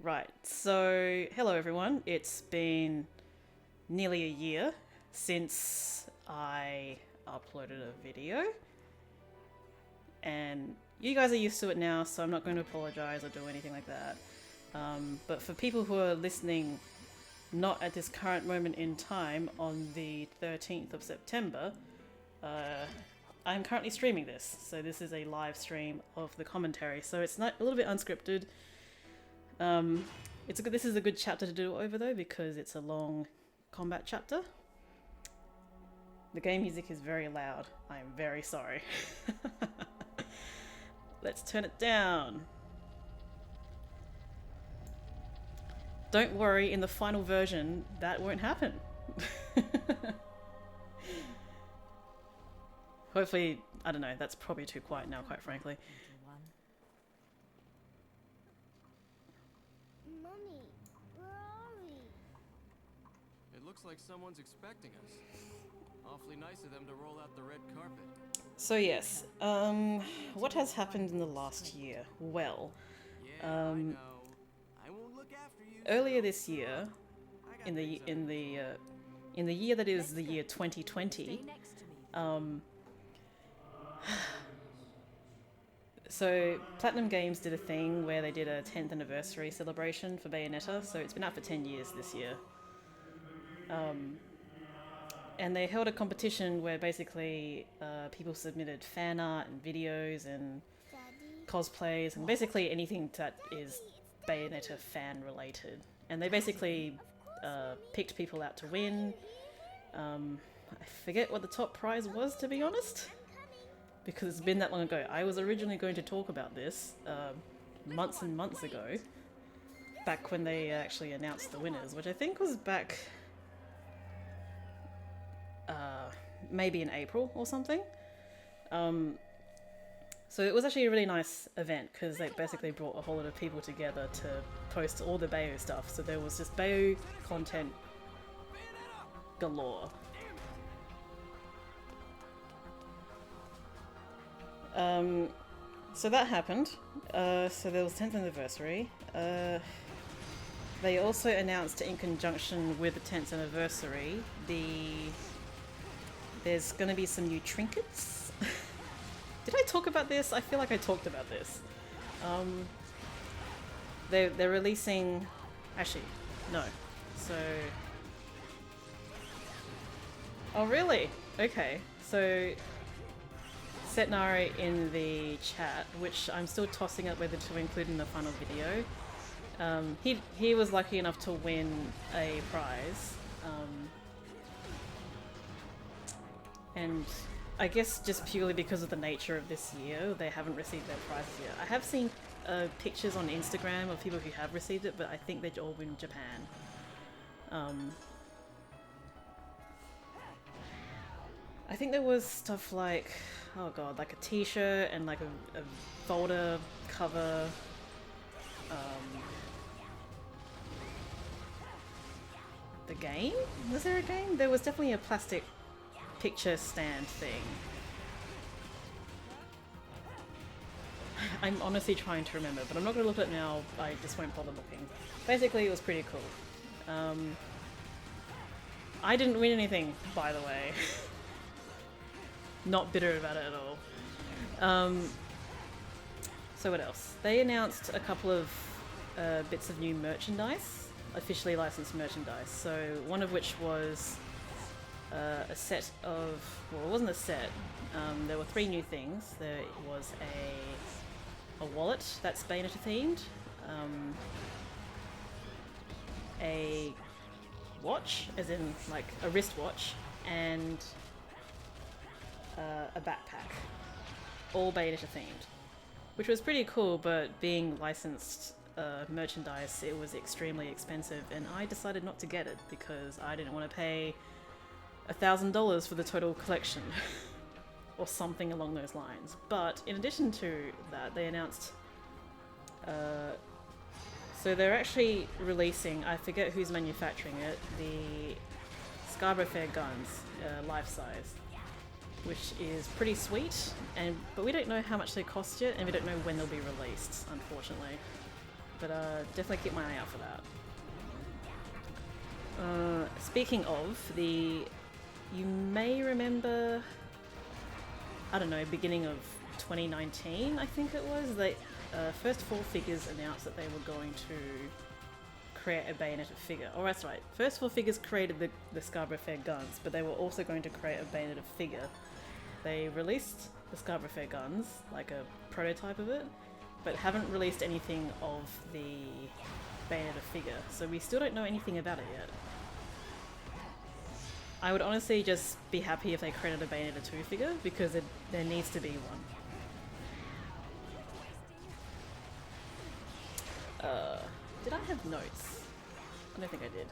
Right, so hello everyone. It's been nearly a year since I uploaded a video, and you guys are used to it now, so I'm not going to apologize or do anything like that. But for people who are listening not at this current moment in time on the 13th of September, I'm currently streaming this, so this is a live stream of the commentary, so it's not a little bit unscripted. This is a good chapter to do over though, because it's a long combat chapter. The game music is very loud. I am very sorry. Let's turn it down. Don't worry, in the final version, that won't happen. Hopefully, I don't know, that's probably too quiet now, quite frankly. Looks like someone's expecting us. Awfully nice of them to roll out the red carpet. So yes, what has happened in the last year? Well, Yeah, I know. I won't look after you. earlier this year, in the year that is the year 2020, so Platinum Games did a thing where they did a 10th anniversary celebration for Bayonetta. So it's been out for 10 years this year. And they held a competition where basically people submitted fan art and videos and cosplays and basically anything that is Bayonetta fan related. And they basically picked people out to win. I forget what the top prize was, to be honest, because it's been that long ago. I was originally going to talk about this months and months ago, back when they actually announced the winners, which I think was back maybe in April or something. So it was actually a really nice event because they basically brought a whole lot of people together to post all the Bayo stuff. So there was just Bayo content galore. So that happened. So there was 10th anniversary. They also announced in conjunction with the 10th anniversary, there's going to be some new trinkets. Did I talk about this? I feel like I talked about this. They're releasing... Actually, no. So... Oh, really? Okay. So, Setnari in the chat, which I'm still tossing up whether to include in the final video. He was lucky enough to win a prize. And I guess just purely because of the nature of this year, they haven't received their prizes yet. I have seen pictures on Instagram of people who have received it, but I think they're all in Japan. I think there was stuff like, oh god, like a t-shirt and like a folder cover. The game? Was there a game? There was definitely a plastic picture stand thing. I'm honestly trying to remember, but I'm not going to look at it now. I just won't bother looking. Basically, it was pretty cool. I didn't win anything, by the way. Not bitter about it at all. So what else? They announced a couple of bits of new merchandise, officially licensed merchandise. So one of which was a set of, well, it wasn't a set. There were 3 new things. There was a wallet that's Bayonetta themed, a watch, as in like a wristwatch, and a backpack, all Bayonetta themed, which was pretty cool. But being licensed merchandise, it was extremely expensive, and I decided not to get it because I didn't want to pay $1,000 for the total collection or something along those lines. But in addition to that, they announced so they're actually releasing, I forget who's manufacturing it, the Scarborough Fair guns, life size, which is pretty sweet, but we don't know how much they cost yet, and we don't know when they'll be released, unfortunately. but definitely keep my eye out for that. Speaking of, you may remember, I don't know, beginning of 2019, I think it was, they First 4 Figures announced that they were going to create a Bayonetta figure. Oh, that's right. First 4 Figures created the Scarborough Fair guns, but they were also going to create a Bayonetta figure. They released the Scarborough Fair guns, like a prototype of it, but haven't released anything of the Bayonetta figure, so we still don't know anything about it yet. I would honestly just be happy if they created a Bayonetta 2 figure, because there needs to be one. Did I have notes? I don't think I did.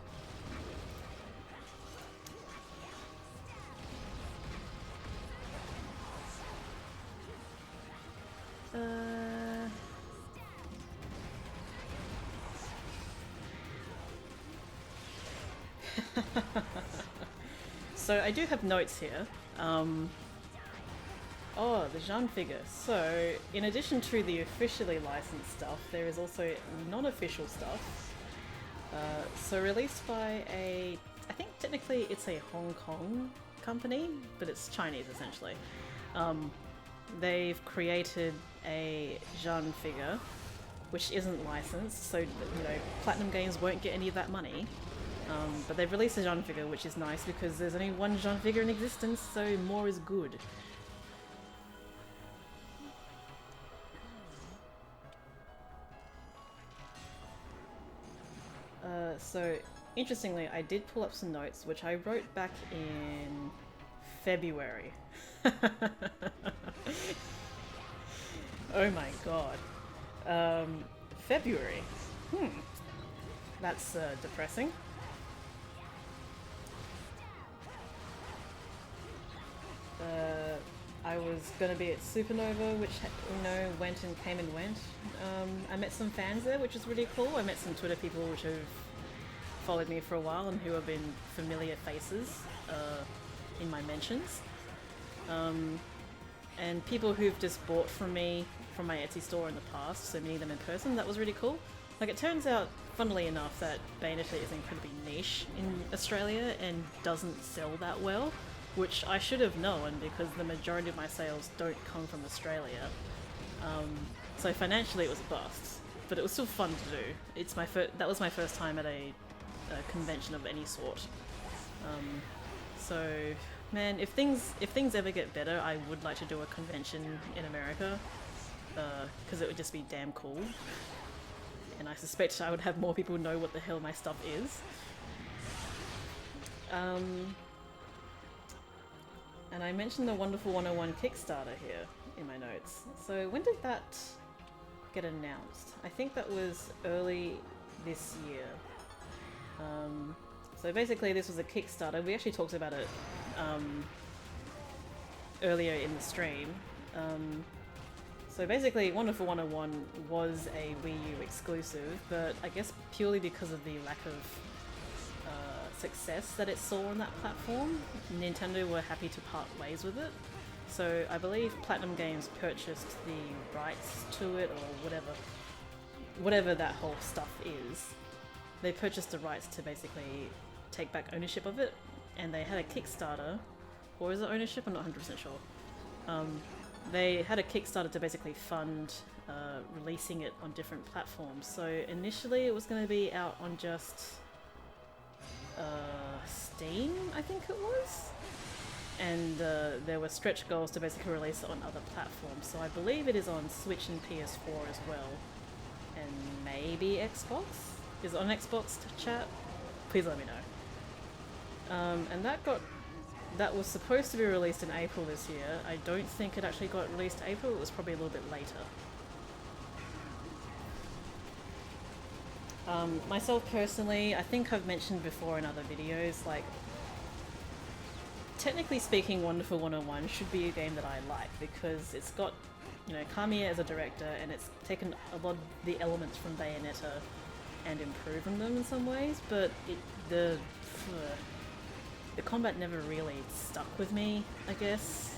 So I do have notes here. Oh, the Jeanne figure. So, in addition to the officially licensed stuff, there is also non-official stuff. So released by I think technically it's a Hong Kong company, but it's Chinese essentially. They've created a Jeanne figure, which isn't licensed, so Platinum Games won't get any of that money. But they've released a Jeanne figure, which is nice because there's only one Jeanne figure in existence, so more is good. So, interestingly, I did pull up some notes, which I wrote back in February. Oh my god. February. That's depressing. I was gonna be at Supernova, which went and came and went. I met some fans there, which was really cool. I met some Twitter people which have followed me for a while and who have been familiar faces in my mentions. And people who've just bought from me from my Etsy store in the past, so meeting them in person, that was really cool. Like, it turns out, funnily enough, that Bayonetta is incredibly niche in Australia and doesn't sell that well, which I should have known because the majority of my sales don't come from Australia. So financially it was a bust, but it was still fun to do. That was my first time at a convention of any sort. So, man, if things ever get better, I would like to do a convention in America, because it would just be damn cool. And I suspect I would have more people know what the hell my stuff is. And I mentioned the Wonderful 101 Kickstarter here in my notes. So when did that get announced? I think that was early this year. So basically this was a Kickstarter. We actually talked about it earlier in the stream. So basically Wonderful 101 was a Wii U exclusive, but I guess purely because of the lack of success that it saw on that platform, Nintendo were happy to part ways with it. So I believe Platinum Games purchased the rights to it, or whatever that whole stuff is. They purchased the rights to basically take back ownership of it, and they had a Kickstarter, or is it ownership? I'm not 100% sure. They had a Kickstarter to basically fund releasing it on different platforms. So initially it was going to be out on just Steam, I think it was, and there were stretch goals to basically release it on other platforms. So I believe it is on Switch and PS4 as well, and maybe Xbox. Is it on Xbox, chat? Please let me know. And that was supposed to be released in April this year. I don't think it actually got released April. It was probably a little bit later. Myself personally, I think I've mentioned before in other videos, like, technically speaking, Wonderful 101 should be a game that I like because it's got, Kamiya as a director, and it's taken a lot of the elements from Bayonetta and improved on them in some ways, but the combat never really stuck with me, I guess,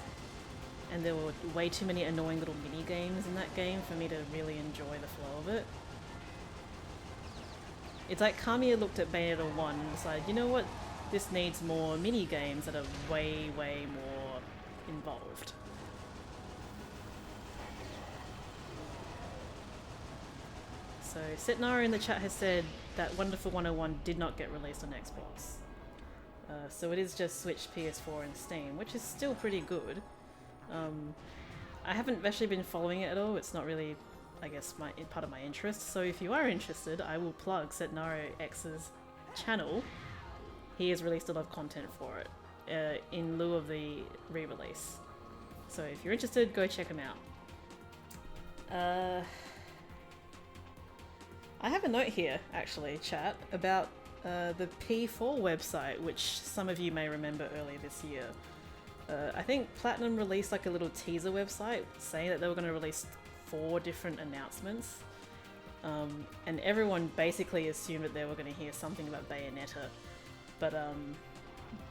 and there were way too many annoying little mini games in that game for me to really enjoy the flow of it. It's like Kamiya looked at Bayonetta 1 and decided, you know what, this needs more mini games that are way, way more involved. So Setnara in the chat has said that Wonderful 101 did not get released on Xbox. So it is just Switch, PS4 and Steam, which is still pretty good. I haven't actually been following it at all. It's not really, I guess, part of my interest. So if you are interested, I will plug Setnaro X's channel. He has released a lot of content for it in lieu of the re-release. So if you're interested, go check him out. I have a note here, actually, chat, about the P4 website, which some of you may remember earlier this year. I think Platinum released like a little teaser website saying that they were going to release 4 different announcements. And everyone basically assumed that they were going to hear something about Bayonetta. But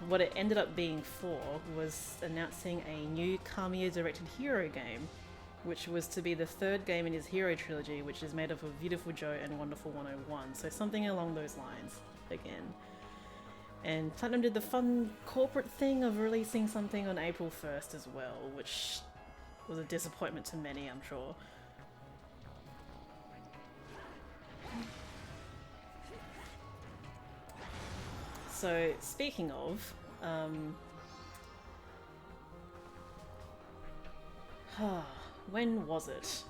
what it ended up being for was announcing a new Kamiya-directed hero game, which was to be the 3rd game in his hero trilogy, which is made up of Beautiful Joe and Wonderful 101. So something along those lines, again. And Platinum did the fun corporate thing of releasing something on April 1st as well, which was a disappointment to many, I'm sure. So, speaking of, when was it?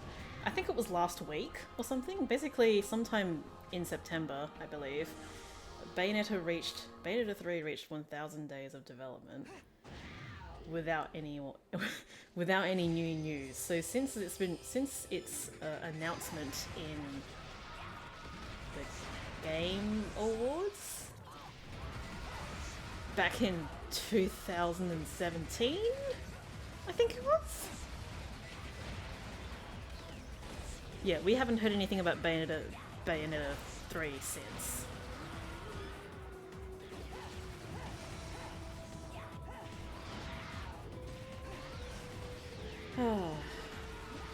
I think it was last week or something. Basically, sometime in September, I believe, Bayonetta 3 reached 1,000 days of development without any new news. So since its announcement in the Game Awards back in 2017, I think it was. Yeah, we haven't heard anything about Bayonetta 3 since.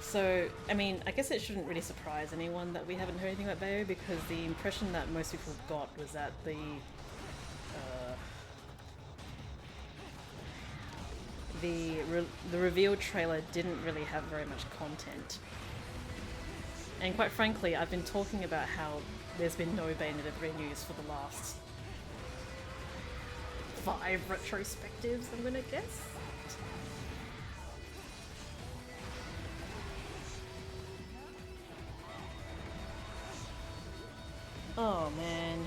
So, I mean, I guess it shouldn't really surprise anyone that we haven't heard anything about Bayo, because the impression that most people got was that the reveal trailer didn't really have very much content. And quite frankly, I've been talking about how there's been no Bayonetta 3 news for the last 5 retrospectives, I'm gonna guess. Oh man.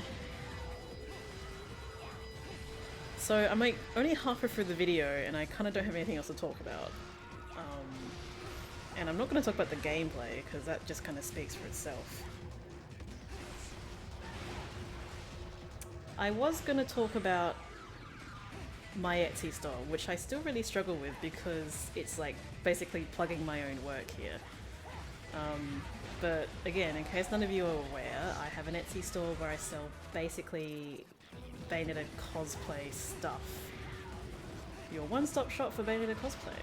So I'm like only halfway through the video and I kind of don't have anything else to talk about. And I'm not going to talk about the gameplay because that just kind of speaks for itself. I was going to talk about my Etsy store, which I still really struggle with because it's like basically plugging my own work here. But again, in case none of you are aware, I have an Etsy store where I sell basically Bayonetta cosplay stuff. Your one-stop shop for Bayonetta cosplay.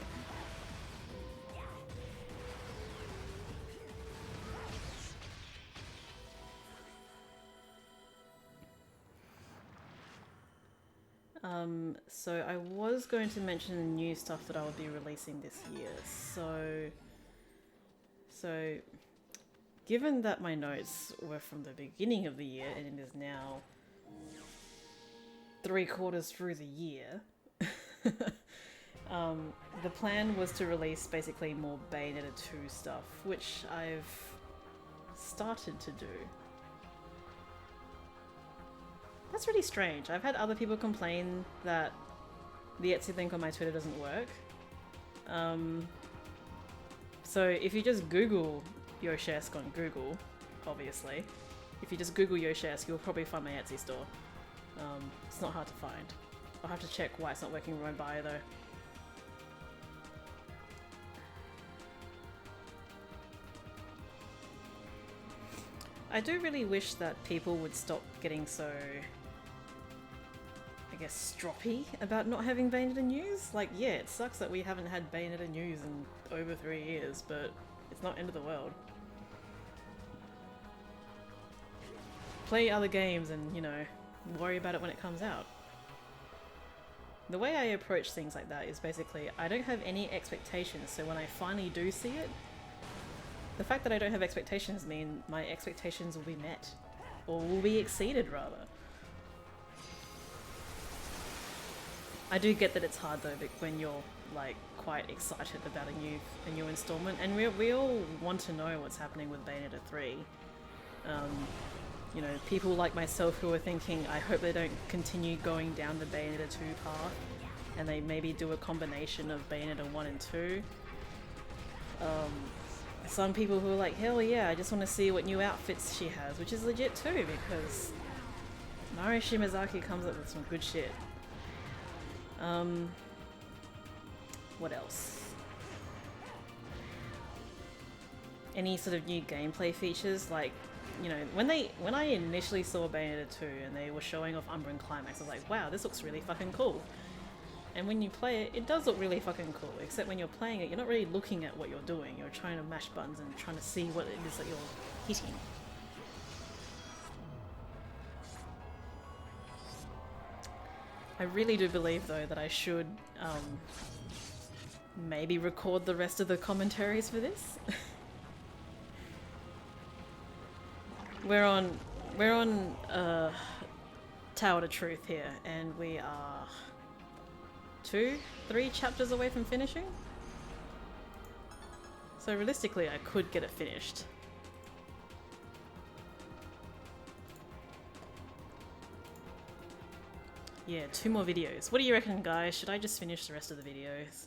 So I was going to mention the new stuff that I would be releasing this year. So given that my notes were from the beginning of the year and it is now 3/4 through the year, the plan was to release basically more Bayonetta 2 stuff, which I've started to do. That's really strange. I've had other people complain that the Etsy link on my Twitter doesn't work. So if you just Google Yoshesk on Google, obviously, if you just Google Yoshesk, you'll probably find my Etsy store. It's not hard to find. I'll have to check why it's not working with my bio though. I do really wish that people would stop getting so, I guess, stroppy about not having Bayonetta news. Like, yeah, it sucks that we haven't had Bayonetta news in over 3 years, but it's not end of the world. play other games and, you know, worry about it when it comes out. The way I approach things like that is basically I don't have any expectations, so when I finally do see it, the fact that I don't have expectations mean my expectations will be met. Or will be exceeded, rather. I do get that it's hard though, when you're like quite excited about a new installment, and we all want to know what's happening with Bayonetta 3. You know, people like myself who are thinking, I hope they don't continue going down the Bayonetta 2 path, and they maybe do a combination of Bayonetta 1 and 2. Some people who are like, hell yeah, I just want to see what new outfits she has, which is legit too, because Naoshi Shimazaki comes up with some good shit. What else? Any sort of new gameplay features, like, you know, when I initially saw Bayonetta 2 and they were showing off Umbran Climax, I was like, wow, this looks really fucking cool. And when you play it, it does look really fucking cool, except when you're playing it, you're not really looking at what you're doing. You're trying to mash buttons and trying to see what it is that you're hitting. I really do believe, though, that I should maybe record the rest of the commentaries for this. We're on Tower to Truth here, and we are 3 chapters away from finishing. So realistically, I could get it finished. Yeah, 2 more videos. What do you reckon, guys? Should I just finish the rest of the videos?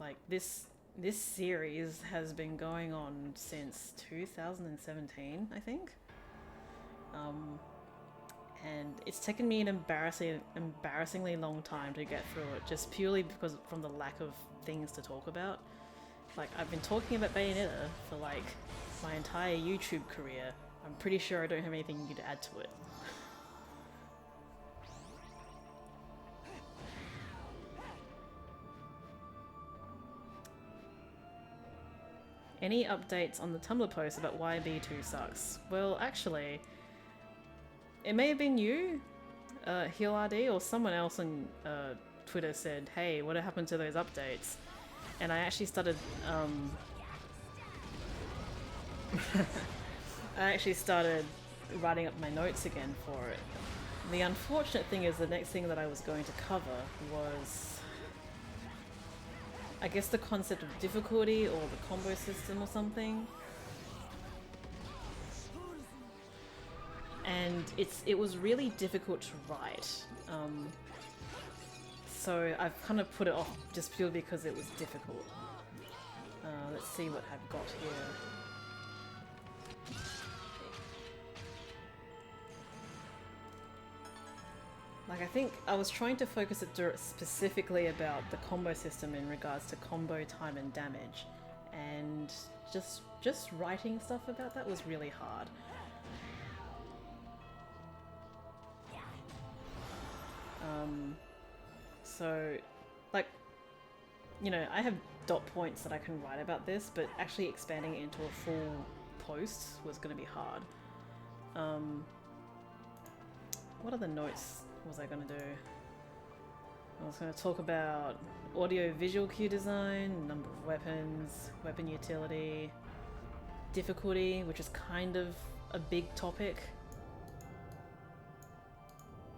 Like, this series has been going on since 2017, I think. And it's taken me an embarrassingly long time to get through it, just purely because from the lack of things to talk about. Like, I've been talking about Bayonetta for like my entire YouTube career. I'm pretty sure I don't have anything new to add to it. Any updates on the Tumblr post about why B2 sucks? Well, actually, it may have been you, HealRD, or someone else on Twitter said, hey, what happened to those updates? And I actually started, writing up my notes again for it. The unfortunate thing is the next thing that I was going to cover was, I guess, the concept of difficulty or the combo system or something. And it was really difficult to write. So I've kind of put it off just purely because it was difficult. Let's see what I've got here. Like, I think I was trying to focus it specifically about the combo system in regards to combo time and damage, and just writing stuff about that was really hard. So, like, you know, I have dot points that I can write about this, but actually expanding it into a full post was going to be hard. What other notes was I going to do? I was going to talk about audio-visual cue design, number of weapons, weapon utility, difficulty, which is kind of a big topic.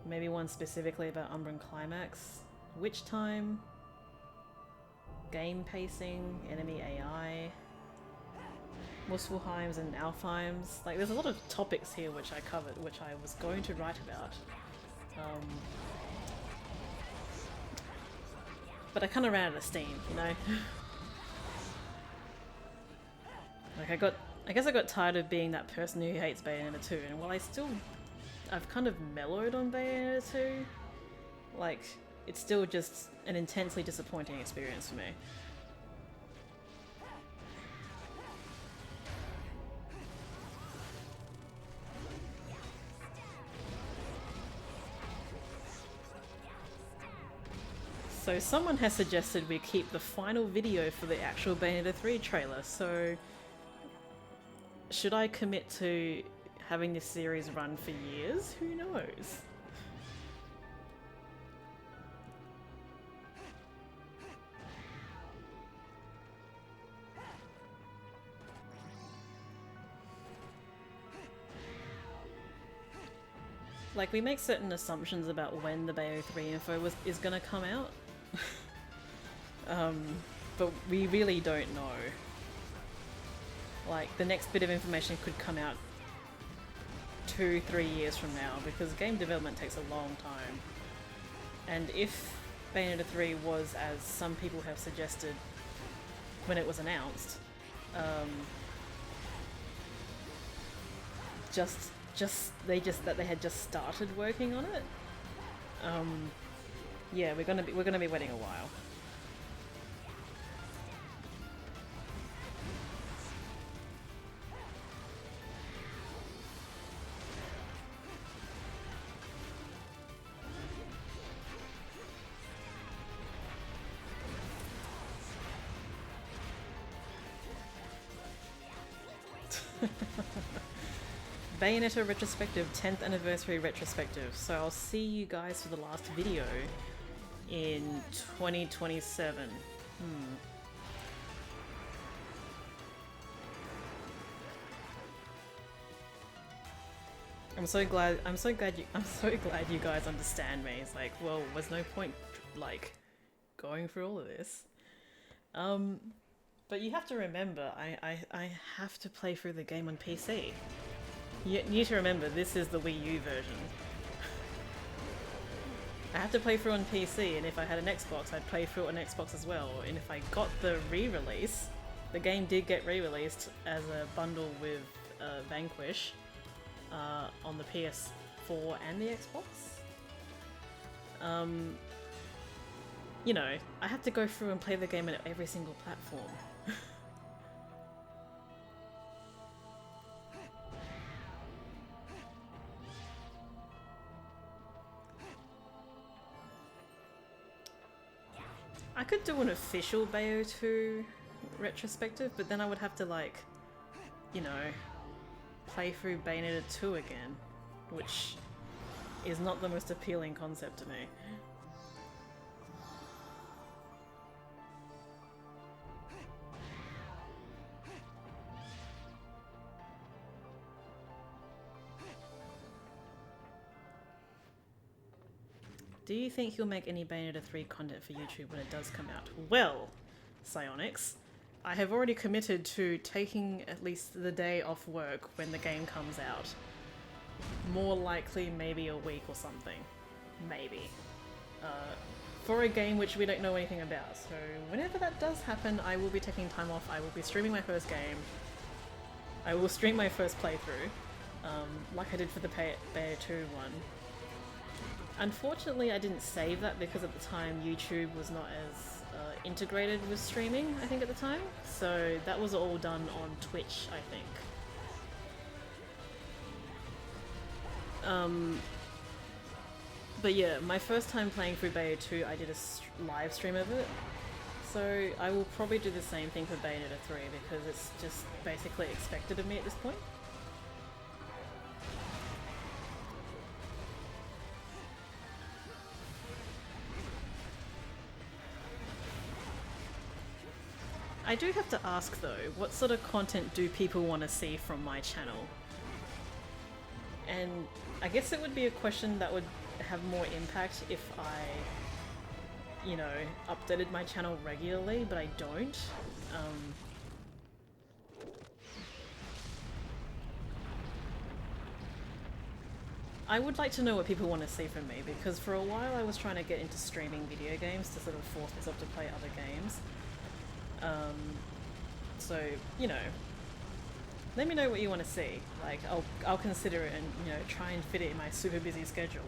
Maybe one specifically about Umbran Climax, witch time, game pacing, enemy AI, Muspelheims and Alfheims. Like, there's a lot of topics here which I covered, which I was going to write about. But I kind of ran out of steam, you know? Like, I guess I got tired of being that person who hates Bayonetta 2, and while I've kind of mellowed on Bayonetta 2, like, it's still just an intensely disappointing experience for me. So someone has suggested we keep the final video for the actual Bayonetta 3 trailer, so should I commit to having this series run for years? Who knows? Like, we make certain assumptions about when the Bayo 3 info is gonna come out. But we really don't know. Like, the next bit of information could come out 2-3 years from now, because game development takes a long time. And if Bayonetta 3 was, as some people have suggested when it was announced, that they had just started working on it. Yeah, we're gonna be waiting a while. Bayonetta Retrospective, 10th Anniversary Retrospective. So I'll see you guys for the last video in 2027. I'm so glad you guys understand me. It's like, well, there's no point like going through all of this. But you have to remember, I have to play through the game on PC. You need to remember, this is the Wii U version. I have to play through on PC, and if I had an Xbox, I'd play through on Xbox as well. And if I got the re-release, the game did get re-released as a bundle with Vanquish on the PS4 and the Xbox. You know, I have to go through and play the game on every single platform. I could do an official Bayo 2 retrospective, but then I would have to, like, you know, play through Bayonetta 2 again, which is not the most appealing concept to me. Do you think he'll make any Bayonetta 3 content for YouTube when it does come out? Well, Psyonix, I have already committed to taking at least the day off work when the game comes out. More likely maybe a week or something. Maybe. For a game which we don't know anything about. So whenever that does happen, I will be taking time off. I will be streaming my first game. I will stream my first playthrough, like I did for the Bayo 2 one. Unfortunately, I didn't save that because at the time YouTube was not as integrated with streaming, I think, at the time. So that was all done on Twitch, I think. But yeah, my first time playing through Bayo 2, I did a live stream of it. So I will probably do the same thing for Bayonetta 3 because it's just basically expected of me at this point. I do have to ask though, what sort of content do people want to see from my channel? And I guess it would be a question that would have more impact if I, you know, updated my channel regularly, but I don't. I would like to know what people want to see from me, because for a while I was trying to get into streaming video games to sort of force myself to play other games. So, you know, let me know what you want to see. Like, I'll consider it and, you know, try and fit it in my super busy schedule.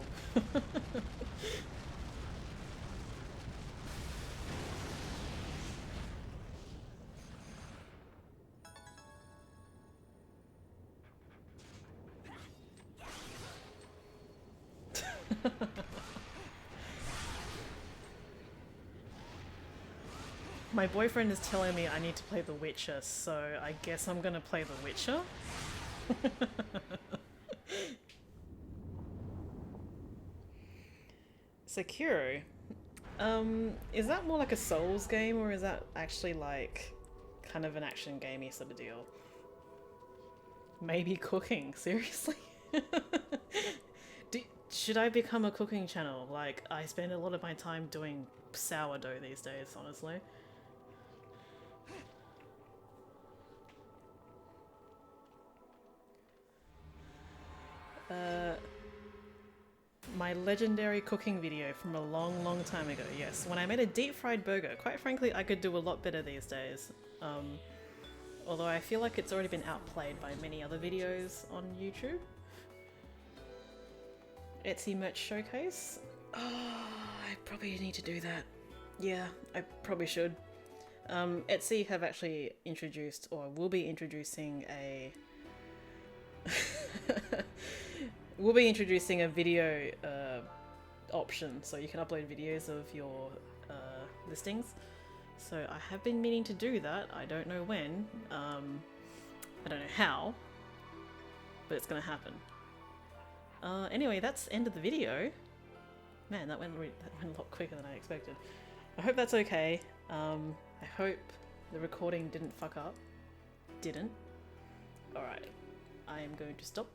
My boyfriend is telling me I need to play The Witcher, so I guess I'm gonna play The Witcher. Sekiro. Is that more like a Souls game, or is that actually like kind of an action gamey sort of deal? Maybe cooking, seriously? Should I become a cooking channel? Like, I spend a lot of my time doing sourdough these days, honestly. My legendary cooking video from a long, long time ago, yes. When I made a deep fried burger. Quite frankly, I could do a lot better these days. Although I feel like it's already been outplayed by many other videos on YouTube. Etsy merch showcase? Oh, I probably need to do that. Yeah, I probably should. Etsy have actually introduced, or will be introducing a... we'll be introducing a video option, so you can upload videos of your listings. So I have been meaning to do that. I don't know when. I don't know how, but it's gonna happen. Anyway, that's the end of the video. Man, that went a lot quicker than I expected. I hope that's okay. I hope the recording didn't fuck up. Didn't. Alright. I am going to stop